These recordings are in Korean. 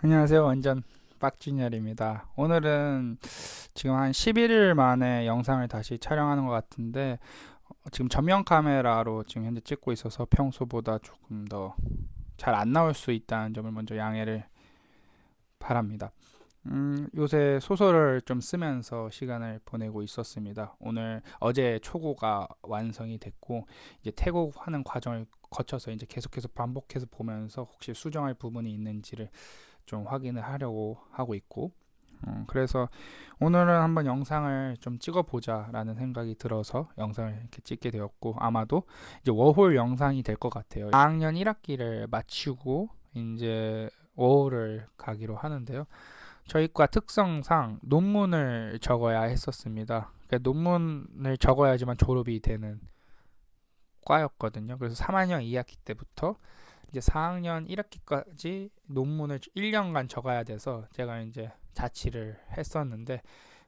안녕하세요. 완전 빡준열입니다. 오늘은 지금 한 11일 만에 영상을 다시 촬영하는 것 같은데 지금 전면 카메라로 지금 현재 찍고 있어서 평소보다 조금 더 잘 안 나올 수 있다는 점을 먼저 양해를 바랍니다. 요새 소설을 좀 쓰면서 시간을 보내고 있었습니다. 어제 초고가 완성이 됐고 이제 태고하는 과정을 거쳐서 이제 계속해서 반복해서 보면서 혹시 수정할 부분이 있는지를 좀 확인을 하려고 하고 있고, 그래서 오늘은 한번 영상을 좀 찍어보자 라는 생각이 들어서 영상을 이렇게 찍게 되었고, 아마도 이제 워홀 영상이 될 것 같아요. 4학년 1학기를 마치고 이제 워홀을 가기로 하는데요. 저희과 특성상 논문을 적어야 했었습니다. 그러니까 논문을 적어야지만 졸업이 되는 과였거든요. 그래서 3학년 2학기 때부터 이제 4학년 1학기까지 논문을 1년간 적어야 돼서 제가 이제 자취를 했었는데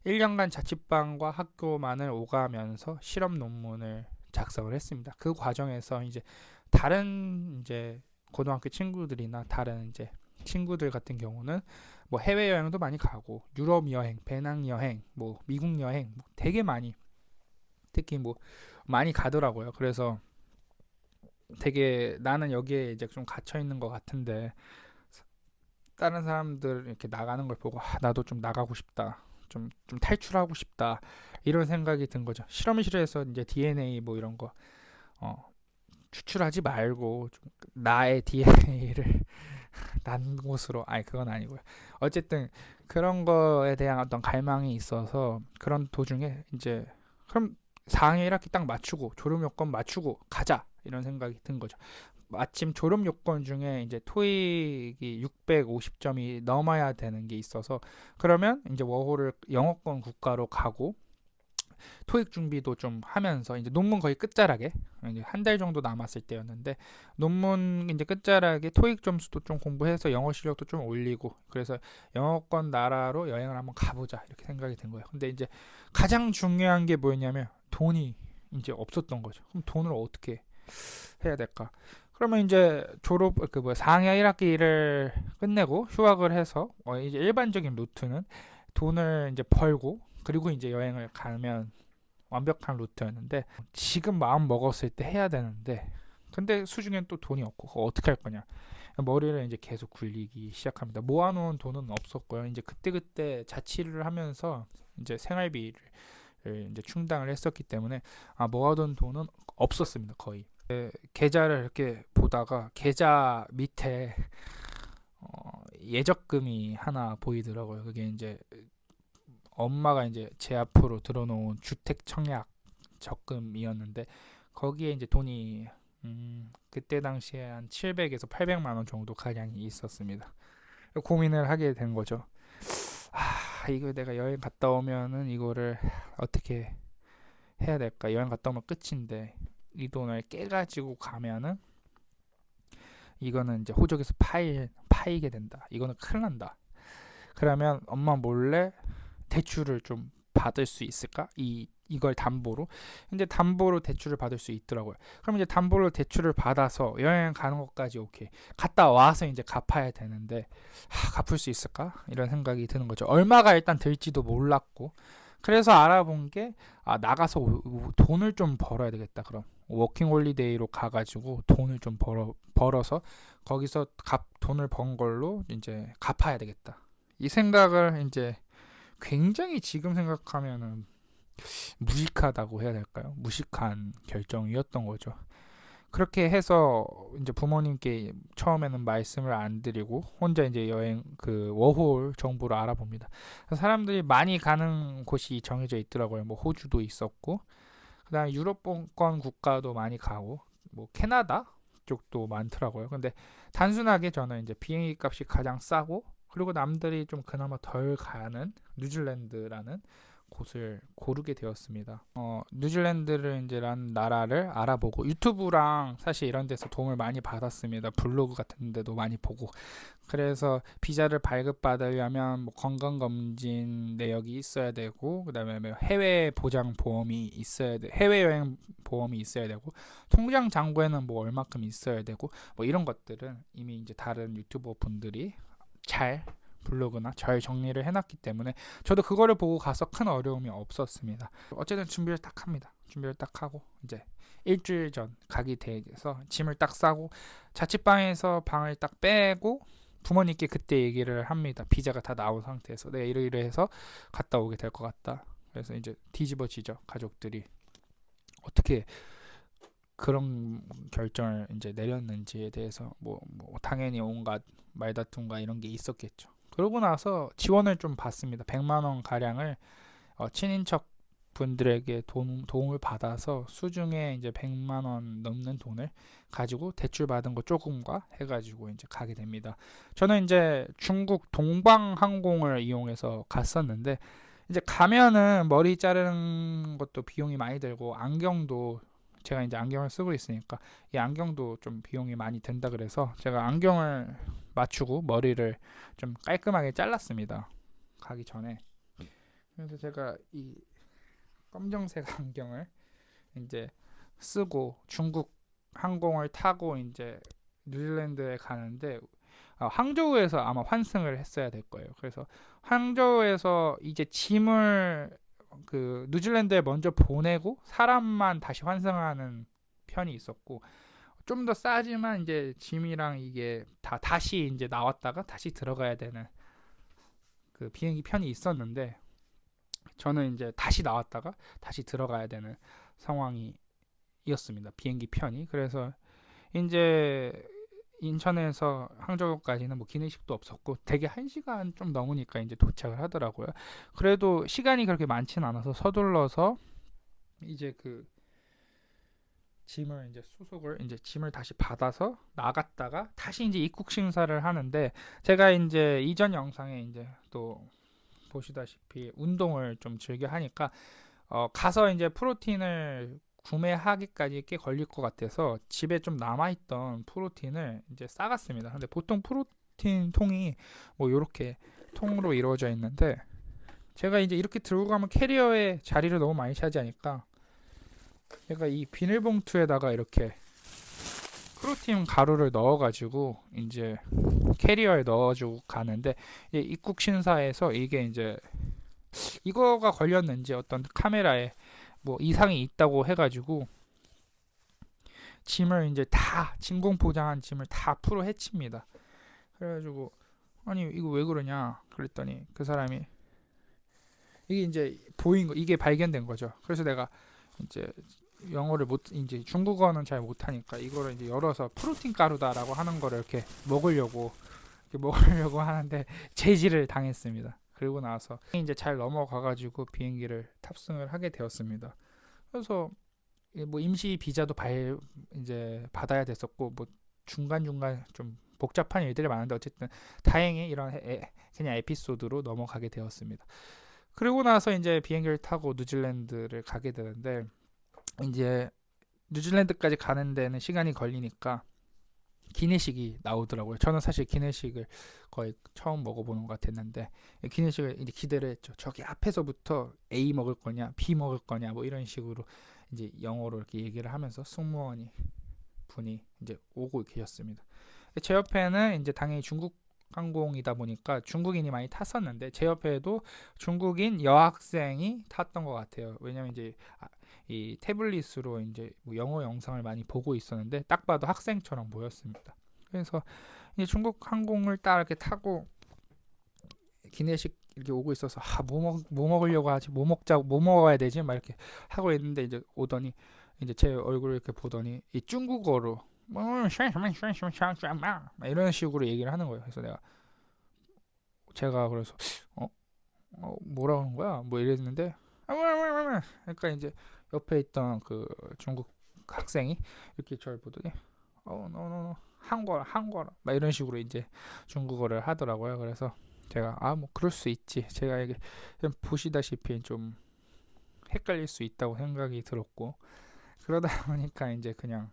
1년간 자취방과 학교만을 오가면서 실험 논문을 작성을 했습니다. 그 과정에서 이제 다른 이제 고등학교 친구들이나 다른 이제 친구들 같은 경우는 뭐 해외 여행도 많이 가고 유럽 여행, 배낭 여행, 뭐 미국 여행 뭐 되게 많이 특히 뭐 많이 가더라고요. 그래서 되게 나는 여기에 이제 좀 갇혀 있는 것 같은데 다른 사람들 이렇게 나가는 걸 보고 나도 좀 나가고 싶다. 좀 탈출하고 싶다. 이런 생각이 든 거죠. 실험실에서 이제 DNA 뭐 이런 거 추출하지 말고 좀 나의 DNA를 난 곳으로 아니 그건 아니고요. 어쨌든 그런 거에 대한 어떤 갈망이 있어서 그런 도중에 이제 그럼 4학년 1학기 딱 맞추고 졸업 요건 맞추고 가자 이런 생각이 든 거죠. 마침 졸업 요건 중에 이제 토익이 650점이 넘어야 되는 게 있어서 그러면 이제 워홀을 영어권 국가로 가고 토익 준비도 좀 하면서 이제 논문 거의 끝자락에 이제 한 달 정도 남았을 때였는데 논문 이제 끝자락에 토익 점수도 좀 공부해서 영어 실력도 좀 올리고 그래서 영어권 나라로 여행을 한번 가보자 이렇게 생각이 든 거예요. 근데 이제 가장 중요한 게 뭐였냐면 돈이 이제 없었던 거죠. 그럼 돈을 어떻게 해야 될까? 그러면 이제 졸업 그 뭐 4학년 1학기를 끝내고 휴학을 해서 이제 일반적인 루트는 돈을 이제 벌고 그리고 이제 여행을 가면 완벽한 루트였는데 지금 마음 먹었을 때 해야 되는데 근데 수중엔 또 돈이 없고 그거 어떻게 할 거냐 머리를 이제 계속 굴리기 시작합니다. 모아놓은 돈은 없었고요. 이제 그때그때 자취를 하면서 이제 생활비를 이제 충당을 했었기 때문에 모아둔 돈은 없었습니다. 거의 계좌를 이렇게 보다가 계좌 밑에 예적금이 하나 보이더라고요. 그게 이제 엄마가 이제 제 앞으로 들어놓은 주택 청약 적금이었는데 거기에 이제 돈이 그때 당시에 한 700에서 800만 원 정도 가량이 있었습니다. 고민을 하게 된 거죠. 이거 내가 여행 갔다 오면은 이거를 어떻게 해야 될까? 여행 갔다 오면 끝인데 이 돈을 깨가지고 가면은 이거는 이제 호적에서 파이게 된다. 이거는 큰일 난다. 그러면 엄마 몰래 대출을 좀 받을 수 있을까? 이걸 담보로. 근데 담보로 대출을 받을 수 있더라고요. 그럼 이제 담보로 대출을 받아서 여행 가는 것까지 오케이. 갔다 와서 이제 갚아야 되는데 갚을 수 있을까? 이런 생각이 드는 거죠. 얼마가 일단 들지도 몰랐고. 그래서 알아본 게 나가서 돈을 좀 벌어야 되겠다. 그럼 워킹 홀리데이로 가가지고 돈을 좀 벌어서 거기서 돈을 번 걸로 이제 갚아야 되겠다. 이 생각을 이제 굉장히 지금 생각하면은 무식하다고 해야 될까요? 무식한 결정이었던 거죠. 그렇게 해서 이제 부모님께 처음에는 말씀을 안 드리고 혼자 이제 여행 그 워홀 정보를 알아봅니다. 사람들이 많이 가는 곳이 정해져 있더라고요. 뭐 호주도 있었고, 그다음에 유럽권 국가도 많이 가고, 뭐 캐나다 쪽도 많더라고요. 근데 단순하게 저는 이제 비행기 값이 가장 싸고 그리고 남들이 좀 그나마 덜 가는 뉴질랜드라는 곳을 고르게 되었습니다. 뉴질랜드를 이제란 나라를 알아보고 유튜브랑 사실 이런 데서 도움을 많이 받았습니다. 블로그 같은 데도 많이 보고 그래서 비자를 발급받으려면 뭐 건강검진 내역이 있어야 되고 그다음에 뭐 해외 보장 보험이 있어야 돼 해외 여행 보험이 있어야 되고 통장 잔고에는 뭐 얼마큼 있어야 되고 뭐 이런 것들은 이미 이제 다른 유튜버 분들이 잘 블로그나 잘 정리를 해놨기 때문에 저도 그거를 보고 가서 큰 어려움이 없었습니다. 어쨌든 준비를 딱 합니다. 준비를 딱 하고 이제 일주일 전 가기 대해서 짐을 딱 싸고 자취방에서 방을 딱 빼고 부모님께 그때 얘기를 합니다. 비자가 다 나온 상태에서 내가 이러이러해서 갔다 오게 될 것 같다. 그래서 이제 뒤집어지죠. 가족들이 어떻게 그런 결정을 이제 내렸는지에 대해서 뭐 당연히 온갖 말다툼과 이런 게 있었겠죠. 그러고 나서 지원을 좀 받습니다. 100만 원 가량을 친인척 분들에게 도움을 받아서 수중에 이제 100만 원 넘는 돈을 가지고 대출 받은 거 조금과 해가지고 이제 가게 됩니다. 저는 이제 중국 동방항공을 이용해서 갔었는데 이제 가면은 머리 자르는 것도 비용이 많이 들고 안경도 제가 이제 안경을 쓰고 있으니까 이 안경도 좀 비용이 많이 든다 그래서 제가 안경을 맞추고 머리를 좀 깔끔하게 잘랐습니다. 가기 전에. 그래서 제가 이 검정색 안경을 이제 쓰고 중국 항공을 타고 이제 뉴질랜드에 가는데 항저우에서 아마 환승을 했어야 될 거예요. 그래서 항저우에서 이제 짐을 그 뉴질랜드에 먼저 보내고 사람만 다시 환승하는 편이 있었고 좀 더 싸지만 이제 짐이랑 이게 다 다시 이제 나왔다가 다시 들어가야 되는 그 비행기 편이 있었는데 저는 이제 다시 나왔다가 다시 들어가야 되는 상황이었습니다. 비행기 편이. 그래서 이제 인천에서 항저우까지는 뭐 기내식도 없었고 되게 1시간 좀 넘으니까 이제 도착을 하더라고요. 그래도 시간이 그렇게 많지는 않아서 서둘러서 이제 그 짐을 이제 수속을 이제 짐을 다시 받아서 나갔다가 다시 이제 입국 심사를 하는데 제가 이제 이전 영상에 이제 또 보시다시피 운동을 좀 즐겨 하니까 가서 이제 프로틴을 구매하기까지 꽤 걸릴 것 같아서 집에 좀 남아있던 프로틴을 이제 싸갔습니다. 근데 보통 프로틴 통이 뭐 이렇게 통으로 이루어져 있는데 제가 이제 이렇게 들고 가면 캐리어에 자리를 너무 많이 차지하니까 제가 이 비닐봉투에다가 이렇게 프로틴 가루를 넣어가지고 이제 캐리어에 넣어주고 가는데 입국 심사에서 이게 이제 이거가 걸렸는지 어떤 카메라에 뭐 이상이 있다고 해가지고 짐을 이제 다 진공 포장한 짐을 다 풀어 헤칩니다. 그래가지고 아니 이거 왜 그러냐 그랬더니 그 사람이 이게 이제 보인 거 이게 발견된 거죠. 그래서 내가 이제 영어를 못 이제 중국어는 잘 못하니까 이거를 이제 열어서 프로틴 가루다라고 하는 거를 이렇게 먹으려고 하는데 제지를 당했습니다. 그리고 나서 이제 잘 넘어가가지고 비행기를 탑승을 하게 되었습니다. 그래서 뭐 임시 비자도 이제 받아야 됐었고 뭐 중간중간 좀 복잡한 일들이 많은데 어쨌든 다행히 이런 그냥 에피소드로 넘어가게 되었습니다. 그리고 나서 이제 비행기를 타고 뉴질랜드를 가게 되는데 이제 뉴질랜드까지 가는 데는 시간이 걸리니까 기내식이 나오더라고요. 저는 사실 기내식을 거의 처음 먹어보는 것 같았는데 기내식을 이제 기대를 했죠. 저기 앞에서부터 A 먹을 거냐, B 먹을 거냐, 뭐 이런 식으로 이제 영어로 이렇게 얘기를 하면서 승무원이 분이 이제 오고 계셨습니다. 제 옆에는 이제 당연히 중국 항공이다 보니까 중국인이 많이 탔었는데 제 옆에도 중국인 여학생이 탔던 것 같아요. 왜냐면 이제 이 태블릿으로 이제 뭐 영어 영상을 많이 보고 있었는데 딱 봐도 학생처럼 보였습니다. 그래서 이제 중국 항공을 딱 이렇게 타고 기내식 이렇게 오고 있어서 뭐 먹으려고 하지 뭐 먹어야 되지 막 이렇게 하고 있는데 이제 오더니 이제 제 얼굴을 이렇게 보더니 이 중국어로 이런 식으로 얘기를 하는 거예요. 그래서 제가 그래서 뭐라 하는 거야? 뭐 이랬는데 그러니까 이제 옆에 있던 그 중국 학생이 이렇게 저를 보더니 no 한국어라 막 이런 식으로 이제 중국어를 하더라고요. 그래서 제가 뭐 그럴 수 있지. 제가 이게 보시다시피 좀 헷갈릴 수 있다고 생각이 들었고 그러다 보니까 이제 그냥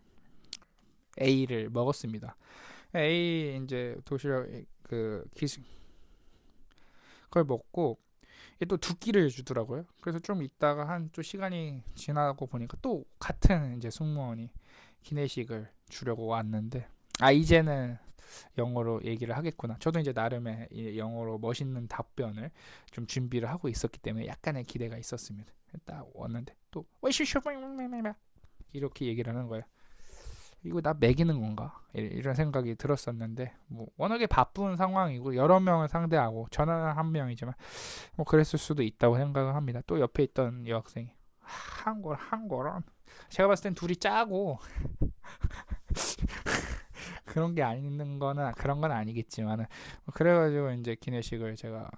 A를 먹었습니다. A 이제 도시락 그걸 먹고 또 두 끼를 주더라고요. 그래서 좀 있다가 또 시간이 지나고 보니까 또 같은 이제 승무원이 기내식을 주려고 왔는데 이제는 영어로 얘기를 하겠구나. 저도 이제 나름의 영어로 멋있는 답변을 좀 준비를 하고 있었기 때문에 약간의 기대가 있었습니다. 딱 왔는데 또 이렇게 얘기를 하는 거예요. 이거 나 매기는 건가? 이런 생각이 들었었는데 뭐 워낙에 바쁜 상황이고 여러 명을 상대하고 저는 한 명이지만 뭐 그랬을 수도 있다고 생각을 합니다. 또 옆에 있던 여학생이 한거는 제가 봤을 땐 둘이 짜고 그런 게 아닌 거는 그런 건 아니겠지만은 그래가지고 이제 기내식을 제가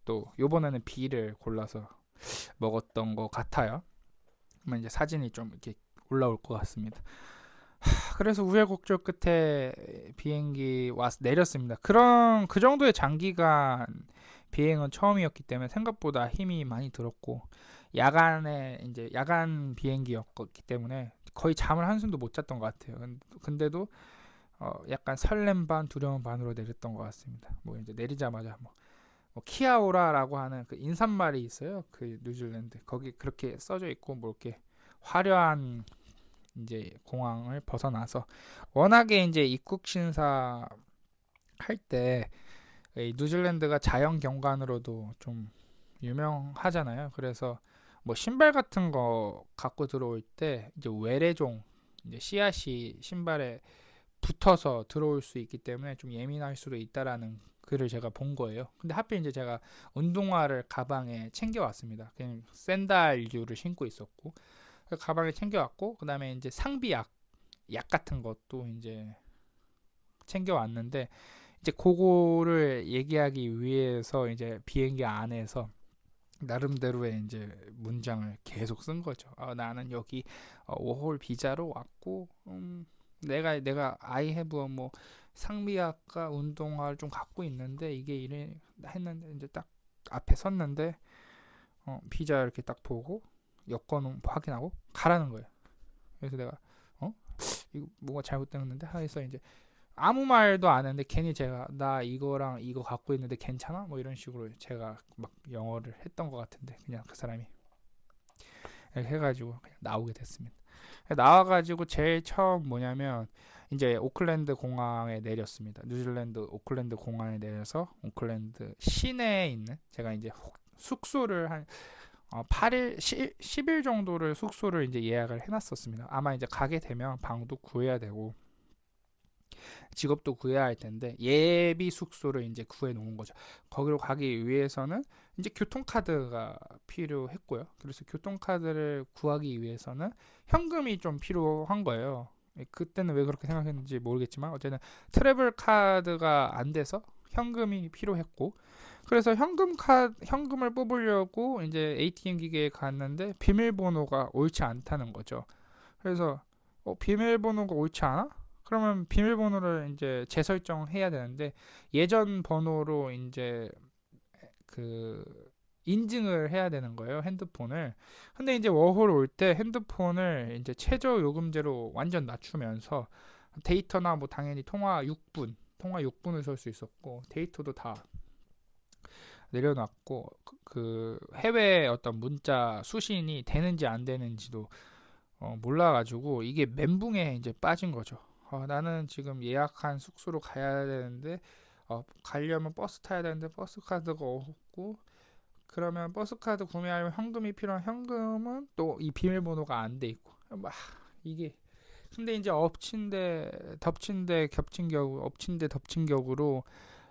또 요번에는 B를 골라서 먹었던 것 같아요. 그러면 이제 사진이 좀 이렇게 올라올 것 같습니다. 그래서 우여곡절 끝에 비행기 와서 내렸습니다. 그 정도의 장기간 비행은 처음이었기 때문에 생각보다 힘이 많이 들었고 야간에 이제 야간 비행기였기 때문에 거의 잠을 한숨도 못 잤던 것 같아요. 근데도 약간 설렘 반 두려움 반으로 내렸던 것 같습니다. 뭐 이제 내리자마자 뭐 키아오라라고 하는 그 인사말이 있어요. 그 뉴질랜드 거기 그렇게 써져 있고 뭐 이렇게 화려한 이제 공항을 벗어나서 워낙에 이제 입국 심사 할 때 뉴질랜드가 자연 경관으로도 좀 유명하잖아요. 그래서 뭐 신발 같은 거 갖고 들어올 때 이제 외래종 이제 씨앗이 신발에 붙어서 들어올 수 있기 때문에 좀 예민할 수도 있다라는 글을 제가 본 거예요. 근데 하필 이제 제가 운동화를 가방에 챙겨왔습니다. 그냥 샌들류를 신고 있었고 가방에 챙겨왔고 그다음에 이제 상비약 약 같은 것도 이제 챙겨왔는데 이제 그거를 얘기하기 위해서 이제 비행기 안에서 나름대로의 이제 문장을 계속 쓴 거죠. 나는 여기 워홀 비자로 왔고 내가 I have 뭐 상비약과 운동화를 좀 갖고 있는데 이게 이래 했는데 이제 딱 앞에 섰는데 비자 이렇게 딱 보고 여권 확인하고 가라는 거예요. 그래서 내가 이거 뭐가 잘못됐는데 해서 이제 아무 말도 안 했는데 괜히 제가 나 이거랑 이거 갖고 있는데 괜찮아? 뭐 이런 식으로 제가 막 영어를 했던 것 같은데 그냥 그 사람이 이렇게 해가지고 그냥 나오게 됐습니다. 나와가지고 제일 처음 뭐냐면 이제 오클랜드 공항에 내렸습니다. 뉴질랜드 오클랜드 공항에 내려서 오클랜드 시내에 있는 제가 이제 숙소를 한 8일, 10일 정도를 숙소를 이제 예약을 해놨었습니다. 아마 이제 가게 되면 방도 구해야 되고 직업도 구해야 할 텐데 예비 숙소를 이제 구해 놓은 거죠. 거기로 가기 위해서는 이제 교통카드가 필요했고요. 그래서 교통카드를 구하기 위해서는 현금이 좀 필요한 거예요. 그때는 왜 그렇게 생각했는지 모르겠지만 어쨌든 트래블 카드가 안 돼서 현금이 필요했고 그래서 현금을 뽑으려고 이제 ATM 기계에 갔는데 비밀번호가 옳지 않다는 거죠. 그래서 비밀번호가 옳지 않아? 그러면 비밀번호를 이제 재설정해야 되는데 예전 번호로 이제 그 인증을 해야 되는 거예요, 핸드폰을. 근데 이제 워홀 올 때 핸드폰을 이제 최저 요금제로 완전 낮추면서 데이터나 뭐 당연히 통화 6분을 쓸 수 있었고 데이터도 다 내려놨고 그 해외 어떤 문자 수신이 되는지 안 되는지도 몰라가지고 이게 멘붕에 이제 빠진 거죠. 나는 지금 예약한 숙소로 가야 되는데 가려면 버스 타야 되는데 버스 카드가 없고 그러면 버스 카드 구매하려면 현금이 필요한 현금은 또 이 비밀번호가 안 돼 있고 막 이게 근데 이제 엎친 데 덮친 격으로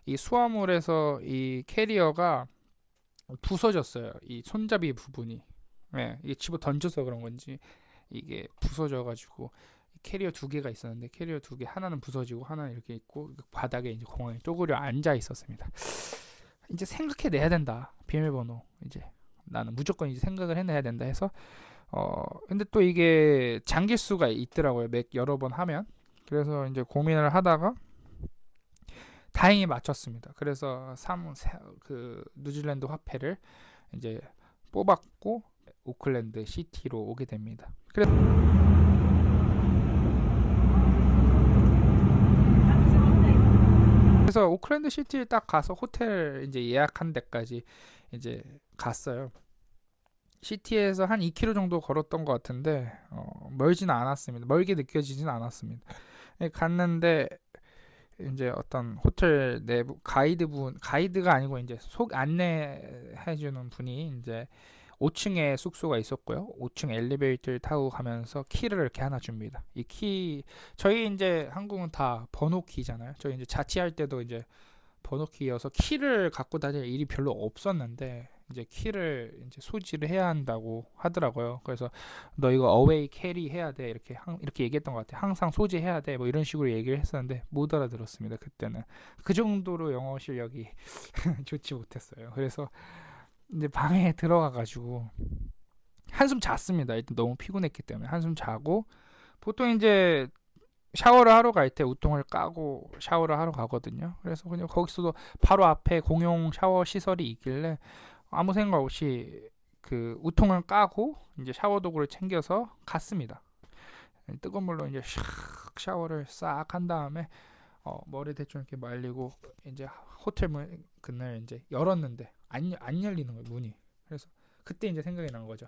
이 수화물에서 이 캐리어가 부서졌어요. 이 손잡이 부분이. 네, 이게 집어 던져서 그런 건지 이게 부서져가지고 캐리어 두 개가 있었는데 캐리어 두 개 하나는 부서지고 하나는 이렇게 있고 바닥에 이제 공항에 쪼그려 앉아 있었습니다. 이제 생각해내야 된다. 비밀번호 이제 나는 무조건 이제 생각을 해내야 된다 해서 근데 또 이게 잠길 수가 있더라고요. 여러 번 하면. 그래서 이제 고민을 하다가 다행히 맞췄습니다. 그래서 그 뉴질랜드 화폐를 이제 뽑았고 오클랜드 시티로 오게 됩니다. 그래서 오클랜드 시티에 딱 가서 호텔 이제 예약한 데까지 이제 갔어요. 시티에서 한 2km 정도 걸었던 것 같은데 멀지는 않았습니다. 멀게 느껴지진 않았습니다. 갔는데 이제 어떤 호텔 내부 가이드가 아니고 이제 속 안내해주는 분이 이제 5층에 숙소가 있었고요. 5층 엘리베이터를 타고 가면서 키를 이렇게 하나 줍니다. 이 키, 저희 이제 한국은 다 번호 키잖아요. 저희 이제 자취할 때도 이제 번호 키여서 키를 갖고 다닐 일이 별로 없었는데, 이제 키를 이제 소지를 해야 한다고 하더라고요. 그래서 너 이거 어웨이 캐리 해야 돼, 이렇게 얘기했던 것 같아요. 항상 소지해야 돼, 뭐 이런 식으로 얘기를 했었는데 못 알아들었습니다. 그때는 그 정도로 영어 실력이 좋지 못했어요. 그래서 이제 방에 들어가 가지고 한숨 잤습니다. 일단 너무 피곤했기 때문에 한숨 자고, 보통 이제 샤워를 하러 갈 때 우통을 까고 샤워를 하러 가거든요. 그래서 그냥 거기서도 바로 앞에 공용 샤워 시설이 있길래 아무 생각 없이 그 우통을 까고 이제 샤워 도구를 챙겨서 갔습니다. 뜨거운 물로 이제 샥 샤워를 싹 한 다음에 머리 대충 이렇게 말리고 이제 호텔 문을 이제 열었는데 안 열리는 거예요, 문이. 그래서 그때 이제 생각이 난 거죠.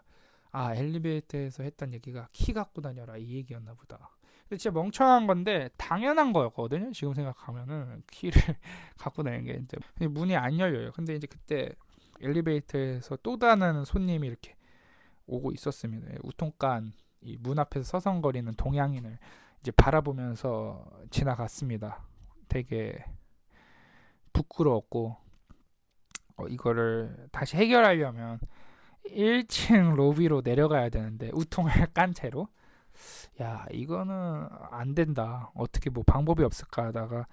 아, 엘리베이터에서 했던 얘기가 키 갖고 다녀라 이 얘기였나 보다. 근데 진짜 멍청한 건데 당연한 거였거든요. 지금 생각하면은 키를 갖고 다니는 게 이제 문이 안 열려요. 근데 이제 그때 엘리베이터에서 또 다른 손님이 이렇게 오고 있었습니다. 우통간 이 문 앞에서 서성거리는 동양인을 이제 바라보면서 지나갔습니다. 되게 부끄러웠고, 이거를 다시 해결하려면 1층 로비로 내려가야 되는데 우통을 깐 채로, 야 이거는 안 된다, 어떻게 뭐 방법이 없을까 하다가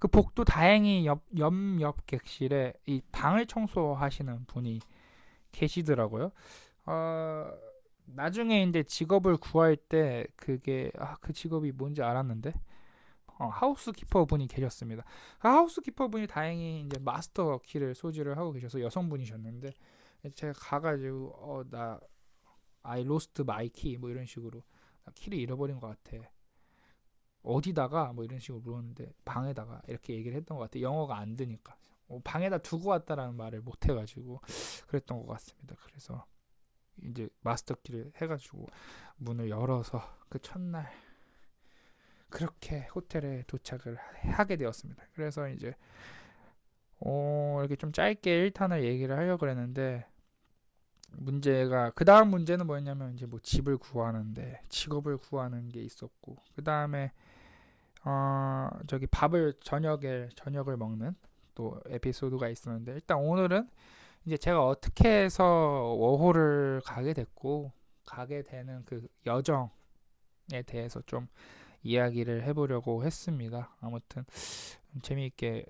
그 복도 다행히 옆 객실에 이 방을 청소하시는 분이 계시더라고요. 나중에 이제 직업을 구할 때 그게 그 직업이 뭔지 알았는데, 하우스키퍼 분이 계셨습니다. 그 하우스키퍼 분이 다행히 이제 마스터 키를 소지를 하고 계셔서 여성분이셨는데, 제가 가가지고 나 I lost my key 뭐 이런 식으로, 나 키를 잃어버린 것 같아, 어디다가 뭐 이런 식으로 물었는데 방에다가 이렇게 얘기를 했던 것 같아. 영어가 안 되니까 방에다 두고 왔다라는 말을 못 해가지고 그랬던 것 같습니다. 그래서 이제 마스터 키를 해가지고 문을 열어서 그 첫날 그렇게 호텔에 도착을 하게 되었습니다. 그래서 이제 이렇게 좀 짧게 1탄을 얘기를 하려고 그랬는데, 문제가 그 다음 문제는 뭐였냐면 이제 뭐 집을 구하는데 직업을 구하는 게 있었고, 그 다음에 저기 저녁을 먹는 또 에피소드가 있었는데, 일단 오늘은 이제 제가 어떻게 해서 워홀을 가게 됐고 가게 되는 그 여정에 대해서 좀 이야기를 해보려고 했습니다. 아무튼 재미있게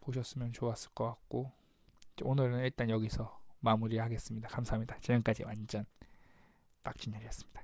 보셨으면 좋았을 것 같고, 오늘은 일단 여기서 마무리하겠습니다. 감사합니다. 지금까지 완전 빡진열이었습니다.